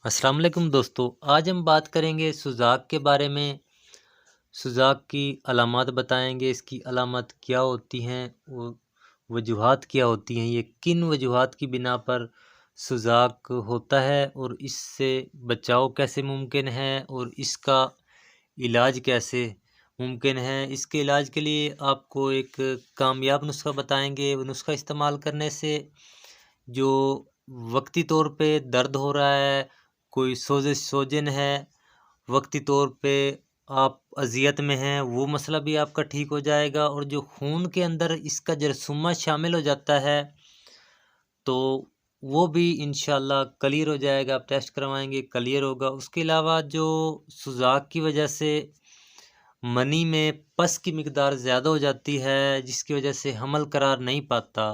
अस्सलाम वालेकुम दोस्तों, आज हम बात करेंगे सुजाक के बारे में। सुजाक की अलामत बताएंगे, इसकी अलामत क्या होती हैं, वजूहात क्या होती हैं, ये किन वजूहात की बिना पर सुजाक होता है और इससे बचाव कैसे मुमकिन है और इसका इलाज कैसे मुमकिन है। इसके इलाज के लिए आपको एक कामयाब नुस्खा बताएंगे। वो नुस्खा इस्तेमाल करने से जो वक्ती तौर पे दर्द हो रहा है, कोई सोजन है, वक्ती तौर पे आप अज़ियत में हैं, वो मसला भी आपका ठीक हो जाएगा। और जो खून के अंदर इसका जरसूमा शामिल हो जाता है तो वो भी इंशाल्लाह क्लियर हो जाएगा। आप टेस्ट करवाएंगे, क्लियर होगा। उसके अलावा जो सुजाक की वजह से मनी में पस की मिकदार ज़्यादा हो जाती है, जिसकी वजह से हमल करार नहीं पाता,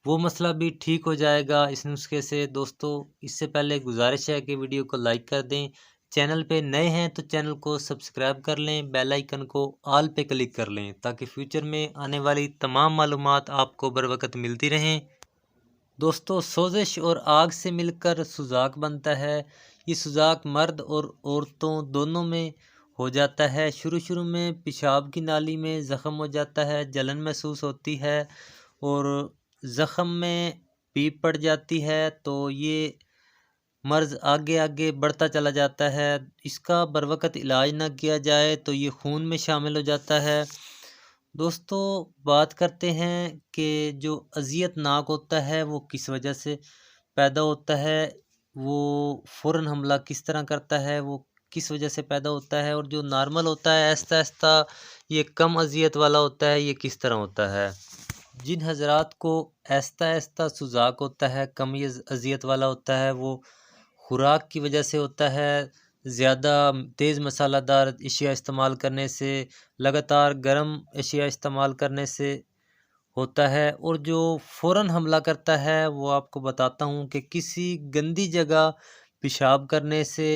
वो मसला भी ठीक हो जाएगा इस नुस्खे से। दोस्तों, इससे पहले गुजारिश है कि वीडियो को लाइक कर दें। चैनल पे नए हैं तो चैनल को सब्सक्राइब कर लें, बेल आइकन को ऑल पे क्लिक कर लें ताकि फ्यूचर में आने वाली तमाम मालूमात आपको बर वक्त मिलती रहें। दोस्तों, सोजिश और आग से मिलकर सुजाक बनता है। ये सुजाक मर्द और औरतों दोनों में हो जाता है। शुरू शुरू में पेशाब की नाली में ज़ख़म हो जाता है, जलन महसूस होती है और ज़ख़म में पीप पड़ जाती है, तो ये मर्ज़ आगे आगे बढ़ता चला जाता है। इसका बरवक़्त इलाज ना किया जाए तो ये खून में शामिल हो जाता है। दोस्तों, बात करते हैं कि जो अज़ियतनाक होता है वो किस वजह से पैदा होता है, वो फ़ौरन हमला किस तरह करता है, वो किस वजह से पैदा होता है, और जो नॉर्मल होता है आहिस्ता आहिस्ता ये कम अज़ियत वाला होता है, ये किस तरह होता है। जिन हज़रात को आहिस्ता आहिस्ता सुजाक होता है, कम ये अज़ियत वाला होता है, वो खुराक की वजह से होता है। ज़्यादा तेज़ मसालादार अशिया इस्तेमाल करने से, लगातार गर्म अशिया इस्तेमाल करने से होता है। और जो फ़ौरन हमला करता है वो आपको बताता हूँ कि किसी गंदी जगह पेशाब करने से,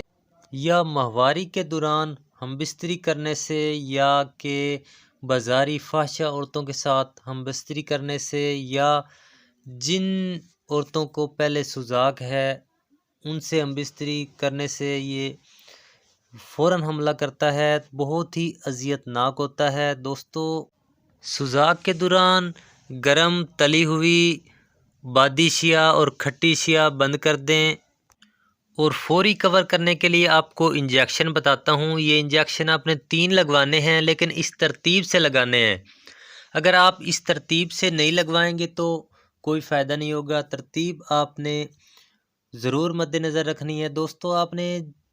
या माहवारी के दौरान हम बिस्तरी करने से, या कि बाज़ारी फाहिशा औरतों के साथ हम बिस्तरी करने से, या जिन औरतों को पहले सुजाक है उनसे हम बिस्तरी करने से ये फ़ौरन हमला करता है। बहुत ही अज़ियतनाक होता है। दोस्तों, सुजाक के दौरान गरम तली हुई बादी शिया और खट्टी शिया बंद कर दें। और फौरी कवर करने के लिए आपको इंजेक्शन बताता हूँ। ये इंजेक्शन आपने 3 लगवाने हैं, लेकिन इस तरतीब से लगाने हैं। अगर आप इस तरतीब से नहीं लगवाएंगे तो कोई फ़ायदा नहीं होगा। तरतीब आपने ज़रूर मद्देनज़र रखनी है। दोस्तों, आपने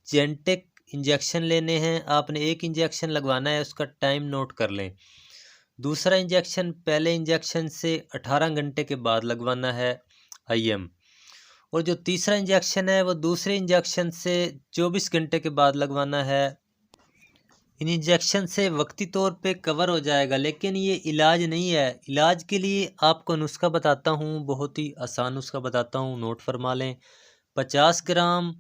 जेंटेक इंजेक्शन लेने हैं। आपने एक इंजेक्शन लगवाना है, उसका टाइम नोट कर लें। दूसरा इंजेक्शन पहले इंजेक्शन से 18 घंटे के बाद लगवाना है, IM। और जो तीसरा इंजेक्शन है वो दूसरे इंजेक्शन से 24 घंटे के बाद लगवाना है। इन इंजेक्शन से वक्ती तौर पे कवर हो जाएगा, लेकिन ये इलाज नहीं है। इलाज के लिए आपको नुस्खा बताता हूँ, बहुत ही आसान नुस्खा बताता हूँ, नोट फरमा लें। 50 ग्राम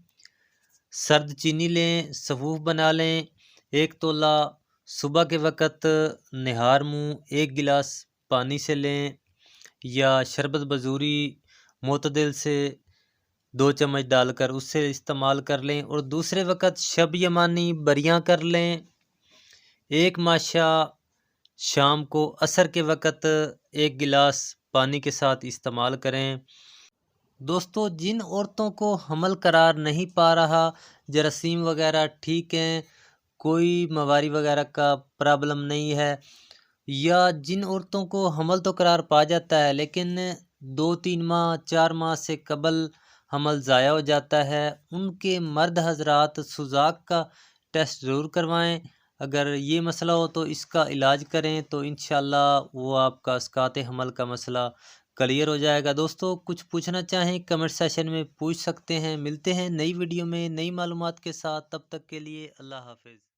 सर्द चीनी लें, सफ़ूफ बना लें। 1 तोला सुबह के वक़्त निहार मुँह 1 गिलास पानी से लें, या शरबत बजूरी मोतदिल से 2 चम्मच डालकर उससे इस्तेमाल कर लें। और दूसरे वक़्त शब यमानी बरियाँ कर लें। 1 माशा शाम को असर के वक़्त 1 गिलास पानी के साथ इस्तेमाल करें। दोस्तों, जिन औरतों को हमल करार नहीं पा रहा, जरासीम वगैरह ठीक हैं, कोई मवारी वगैरह का प्रॉब्लम नहीं है, या जिन औरतों को हमल तो करार पा जाता है लेकिन 2-3 माह 4 माह से कबल हमल ज़ाया हो जाता है, उनके मर्द हजरात सुजाक का टेस्ट ज़रूर करवाएं। अगर ये मसला हो तो इसका इलाज करें तो इंशाल्लाह वो आपका अस्कात हमल का मसला क्लियर हो जाएगा। दोस्तों, कुछ पूछना चाहें कमेंट सेशन में पूछ सकते हैं। मिलते हैं नई वीडियो में नई मालूमात के साथ, तब तक के लिए अल्लाह हाफ़िज़।